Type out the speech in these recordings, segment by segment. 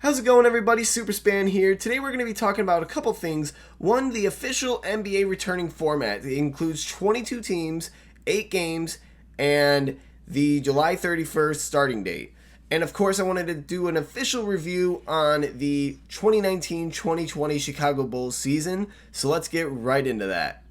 How's it going, everybody? Superspan here. Today we're going to be talking about a couple things. One, the official NBA returning format. It includes 22 teams, 8 games, and the July 31st starting date. And of course, I wanted to do an official review on the 2019-2020 Chicago Bulls season. So let's get right into that.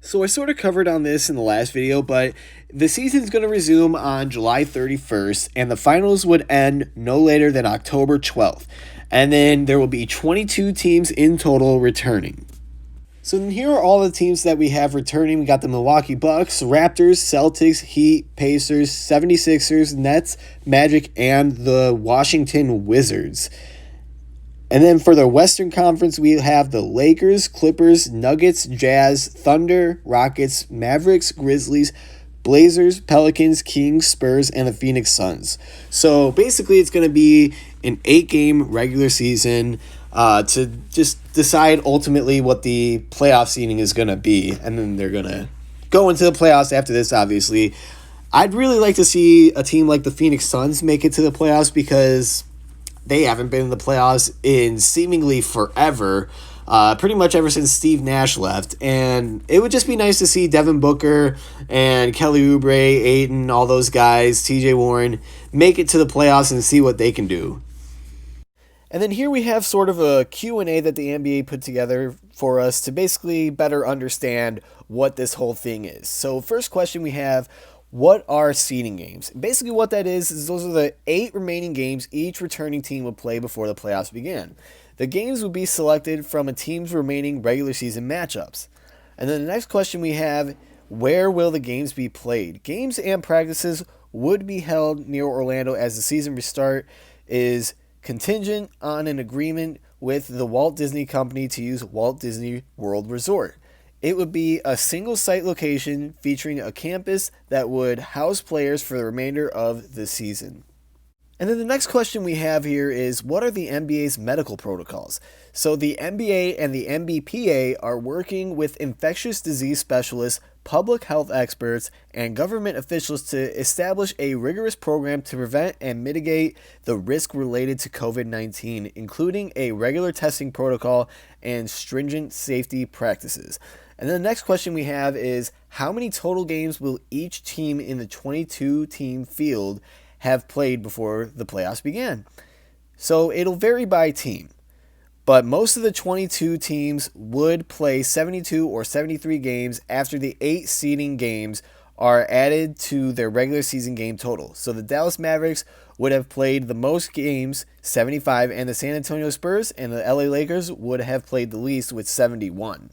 So I sort of covered on this in the last video, but the season's going to resume on July 31st, and the finals would end no later than October 12th. And then there will be 22 teams in total returning. So then here are all the teams that we have returning. We got the Milwaukee Bucks, Raptors, Celtics, Heat, Pacers, 76ers, Nets, Magic, and the Washington Wizards. And then for the Western Conference, we have the Lakers, Clippers, Nuggets, Jazz, Thunder, Rockets, Mavericks, Grizzlies, Blazers, Pelicans, Kings, Spurs, and the Phoenix Suns. So basically, it's going to be an 8-game regular season to just decide ultimately what the playoff seeding is going to be. And then they're going to go into the playoffs after this, obviously. I'd really like to see a team like the Phoenix Suns make it to the playoffs because they haven't been in the playoffs in seemingly forever, pretty much ever since Steve Nash left. And it would just be nice to see Devin Booker and Kelly Oubre, Ayton, all those guys, TJ Warren, make it to the playoffs and see what they can do. And then here we have sort of a Q&A that the NBA put together for us to basically better understand what this whole thing is. So first question we have, what are seeding games? Basically what that is those are the 8 remaining games each returning team would play before the playoffs began. The games would be selected from a team's remaining regular season matchups. And then the next question we have, where will the games be played? Games and practices would be held near Orlando as the season restart is contingent on an agreement with the Walt Disney Company to use Walt Disney World Resort. It would be a single site location featuring a campus that would house players for the remainder of the season. And then the next question we have here is, what are the NBA's medical protocols? So the NBA and the NBPA are working with infectious disease specialists, public health experts, and government officials to establish a rigorous program to prevent and mitigate the risk related to COVID-19, including a regular testing protocol and stringent safety practices. And then the next question we have is, how many total games will each team in the 22-team field have played before the playoffs began? So it'll vary by team, but most of the 22 teams would play 72 or 73 games after the 8 seeding games are added to their regular season game total. So the Dallas Mavericks would have played the most games, 75, and the San Antonio Spurs and the LA Lakers would have played the least with 71.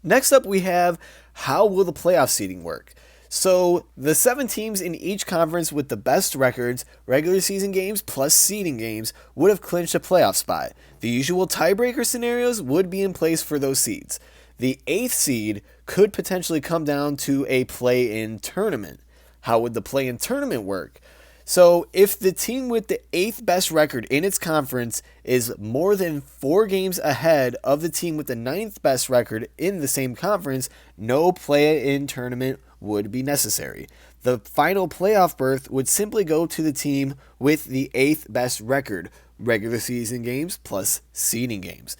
Next up, we have, how will the playoff seeding work? So the 7 teams in each conference with the best records, regular season games plus seeding games, would have clinched a playoff spot. The usual tiebreaker scenarios would be in place for those seeds. The 8th seed could potentially come down to a play-in tournament. How would the play-in tournament work? So if the team with the 8th best record in its conference is more than 4 games ahead of the team with the 9th best record in the same conference, no play-in tournament would be necessary. The final playoff berth would simply go to the team with the 8th best record, regular season games plus seeding games.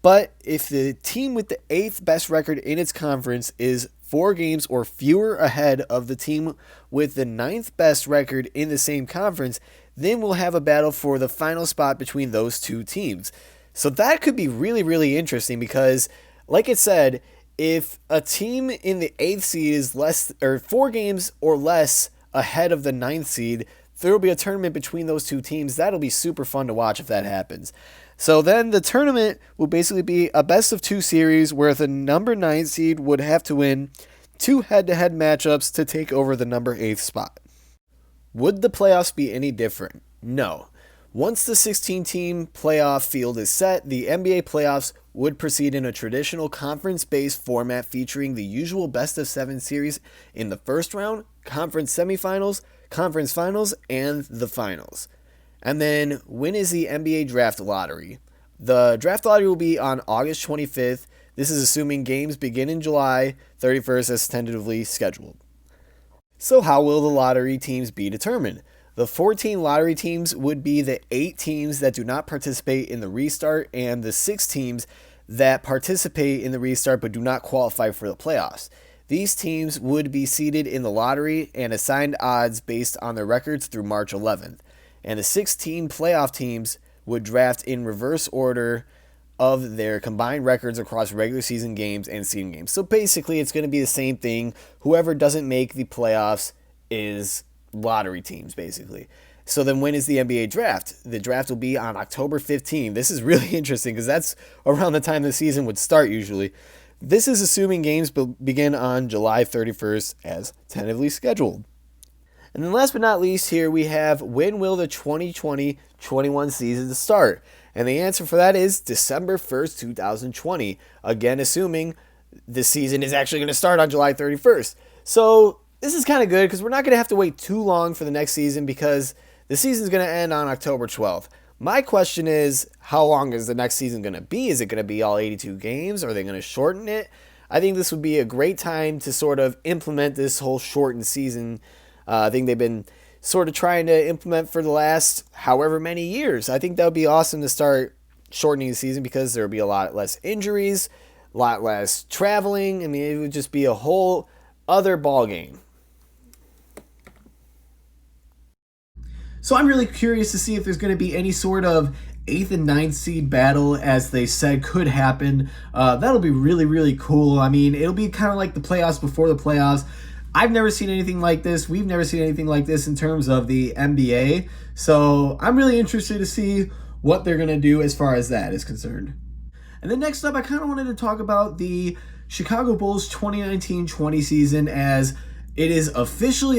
But if the team with the 8th best record in its conference is 4 games or fewer ahead of the team with the 9th best record in the same conference, then we'll have a battle for the final spot between those 2 teams. So that could be really, really interesting because, like it said, if a team in the 8th seed is less or 4 games or less ahead of the 9th seed, there will be a tournament between those 2 teams. That'll be super fun to watch if that happens. So then the tournament will basically be a best of 2 series where the number 9 seed would have to win 2 head-to-head matchups to take over the number 8th spot. Would the playoffs be any different? No. Once the 16-team playoff field is set, the NBA playoffs would proceed in a traditional conference-based format featuring the usual best-of-7 series in the first round, conference semifinals, conference finals, and the finals. And then, when is the NBA draft lottery? The draft lottery will be on August 25th. This is assuming games begin in July 31st as tentatively scheduled. So, how will the lottery teams be determined? The 14 lottery teams would be the 8 teams that do not participate in the restart and the 6 teams that participate in the restart but do not qualify for the playoffs. These teams would be seeded in the lottery and assigned odds based on their records through March 11th. And the 16 playoff teams would draft in reverse order of their combined records across regular season games and seeding games. So basically, it's going to be the same thing. Whoever doesn't make the playoffs is lottery teams, basically. So then when is the NBA draft? The draft will be on October 15th. This is really interesting because that's around the time the season would start usually. This is assuming games begin on July 31st as tentatively scheduled. And then last but not least here we have, when will the 2020-21 season start? And the answer for that is December 1st, 2020. Again, assuming the season is actually going to start on July 31st. So this is kind of good because we're not going to have to wait too long for the next season because the season is going to end on October 12th. My question is, how long is the next season going to be? Is it going to be all 82 games? Are they going to shorten it? I think this would be a great time to sort of implement this whole shortened season. I think they've been sort of trying to implement for the last however many years. I think that would be awesome to start shortening the season because there would be a lot less injuries, a lot less traveling. I mean, it would just be a whole other ball game. So I'm really curious to see if there's going to be any sort of 8th and 9th seed battle, as they said could happen. That'll be really, really cool. I mean, it'll be kind of like the playoffs before the playoffs. I've never seen anything like this. We've never seen anything like this in terms of the NBA. So I'm really interested to see what they're going to do as far as that is concerned. And then next up, I kind of wanted to talk about the Chicago Bulls 2019-20 season, as it is officially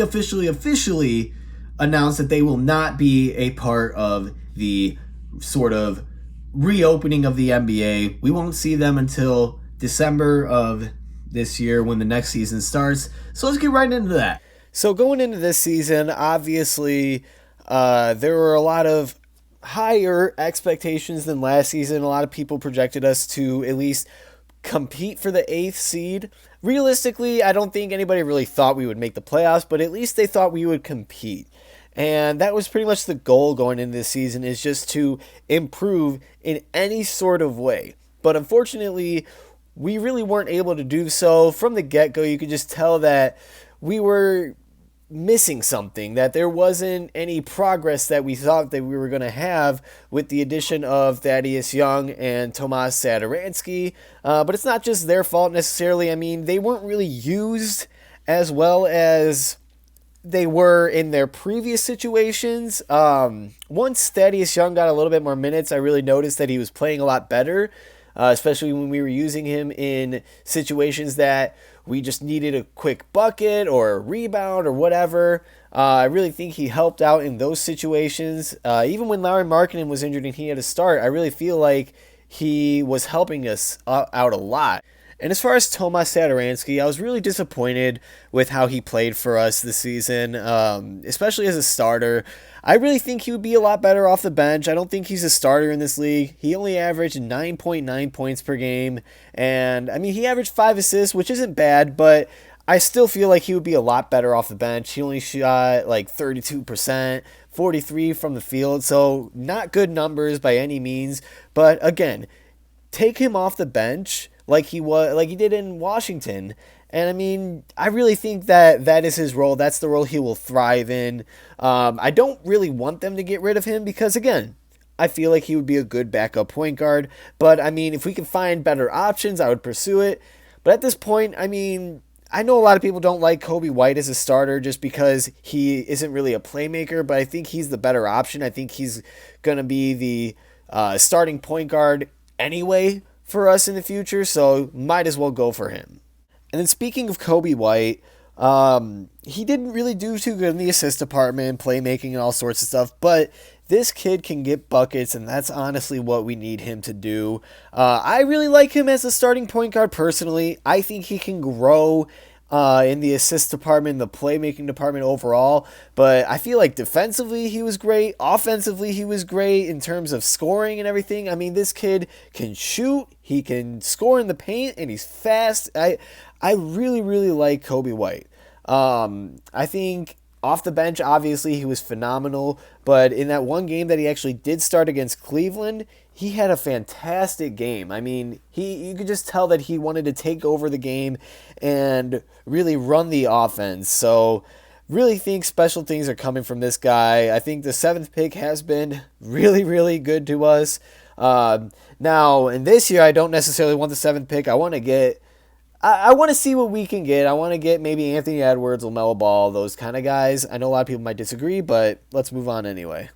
announced that they will not be a part of the sort of reopening of the NBA. We won't see them until December of this year when the next season starts. So let's get right into that. So going into this season, obviously, there were a lot of higher expectations than last season. A lot of people projected us to at least compete for the 8th seed. Realistically, I don't think anybody really thought we would make the playoffs, but at least they thought we would compete. And that was pretty much the goal going into this season, is just to improve in any sort of way. But unfortunately, we really weren't able to do so. From the get-go, you could just tell that we were missing something, that there wasn't any progress that we thought that we were going to have with the addition of Thaddeus Young and Tomas Satoransky. But it's not just their fault necessarily. I mean, they weren't really used as well as they were in their previous situations. Once Thaddeus Young got a little bit more minutes, I really noticed that he was playing a lot better. Especially when we were using him in situations that we just needed a quick bucket or a rebound or whatever. I really think he helped out in those situations. Even when Lauri Markkanen was injured and he had to start, I really feel like he was helping us out a lot. And as far as Tomas Satoransky, I was really disappointed with how he played for us this season, especially as a starter. I really think he would be a lot better off the bench. I don't think he's a starter in this league. He only averaged 9.9 points per game, and I mean, he averaged 5 assists, which isn't bad, but I still feel like he would be a lot better off the bench. He only shot like 32%, 43 from the field, so not good numbers by any means. But again, take him off the bench like he did in Washington. And I mean, I really think that is his role. That's the role he will thrive in. I don't really want them to get rid of him because, again, I feel like he would be a good backup point guard. But I mean, if we can find better options, I would pursue it. But at this point, I mean, I know a lot of people don't like Coby White as a starter just because he isn't really a playmaker, but I think he's the better option. I think he's going to be the starting point guard anyway for us in the future, so might as well go for him. And then speaking of Coby White, he didn't really do too good in the assist department, playmaking and all sorts of stuff, but this kid can get buckets, and that's honestly what we need him to do. I really like him as a starting point guard personally. I think he can grow in the assist department, the playmaking department overall. But I feel like defensively he was great. Offensively he was great in terms of scoring and everything. I mean, this kid can shoot, he can score in the paint, and he's fast. I really, really like Coby White. I think off the bench, obviously, he was phenomenal. But in that one game that he actually did start against Cleveland, he had a fantastic game. I mean, you could just tell that he wanted to take over the game and really run the offense. So, really think special things are coming from this guy. I think the 7th pick has been really, really good to us. Now, in this year, I don't necessarily want the 7th pick. I want to get I want to see what we can get. I want to get maybe Anthony Edwards, LaMelo Ball, those kind of guys. I know a lot of people might disagree, but let's move on anyway.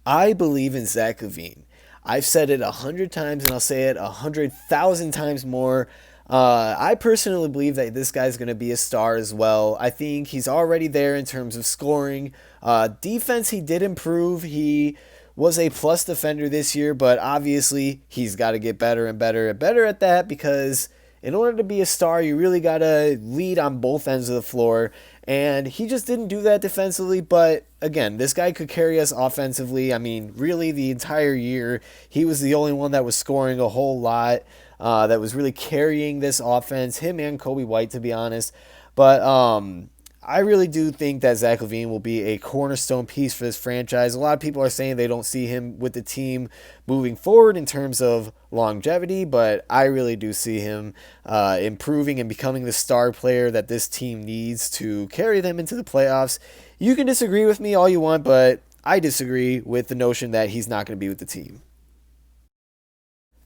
I believe in Zach LaVine. I've said it 100 times, and I'll say it 100,000 times more. I personally believe that this guy's going to be a star as well. I think he's already there in terms of scoring. Defense, he did improve. He was a plus defender this year, but obviously he's got to get better and better and better at that, because in order to be a star, you really got to lead on both ends of the floor. And he just didn't do that defensively. But again, this guy could carry us offensively. I mean, really, the entire year, he was the only one that was scoring a whole lot, that was really carrying this offense, him and Coby White, to be honest. But I really do think that Zach LaVine will be a cornerstone piece for this franchise. A lot of people are saying they don't see him with the team moving forward in terms of longevity, but I really do see him improving and becoming the star player that this team needs to carry them into the playoffs. You can disagree with me all you want, but I disagree with the notion that he's not going to be with the team.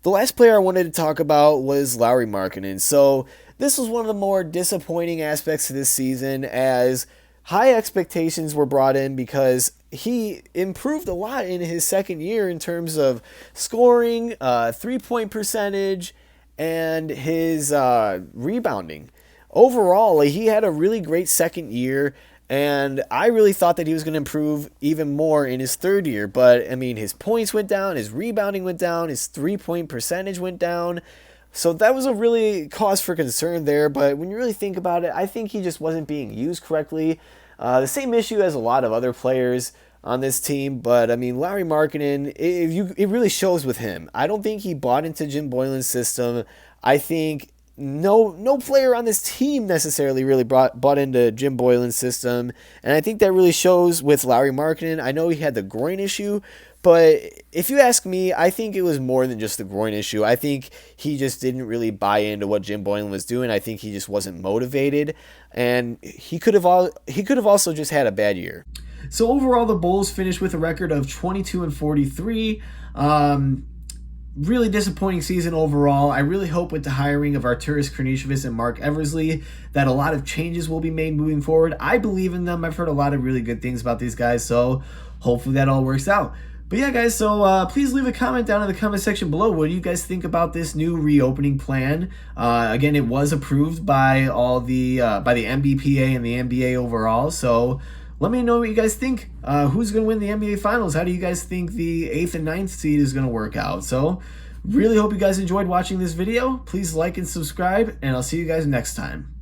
The last player I wanted to talk about was Lauri Markkanen. So this was one of the more disappointing aspects of this season, as high expectations were brought in because he improved a lot in his second year in terms of scoring, 3-point percentage, and his rebounding. Overall, he had a really great second year, and I really thought that he was going to improve even more in his third year. But, I mean, his points went down, his rebounding went down, his 3-point percentage went down. So that was a really cause for concern there. But when you really think about it, I think he just wasn't being used correctly. The same issue as a lot of other players on this team. But, I mean, Lauri Markkanen, it really shows with him. I don't think he bought into Jim Boylen's system. I think no player on this team necessarily really bought into Jim Boylen's system, and I think that really shows with Lauri Markkanen. I know he had the groin issue, but if you ask me, I think it was more than just the groin issue. I think he just didn't really buy into what Jim Boylen was doing. I think he just wasn't motivated, and he could have also just had a bad year. So overall, the Bulls finished with a record of 22-43. Really disappointing season overall. I really hope with the hiring of Arturas Karnisovas and Mark Eversley that a lot of changes will be made moving forward. I believe in them. I've heard a lot of really good things about these guys, so hopefully that all works out. But yeah, guys, so please leave a comment down in the comment section below. What do you guys think about this new reopening plan? Again, it was approved by all the by the NBPA and the NBA overall, so let me know what you guys think. Who's going to win the NBA Finals? How do you guys think the 8th and 9th seed is going to work out? So, really hope you guys enjoyed watching this video. Please like and subscribe, and I'll see you guys next time.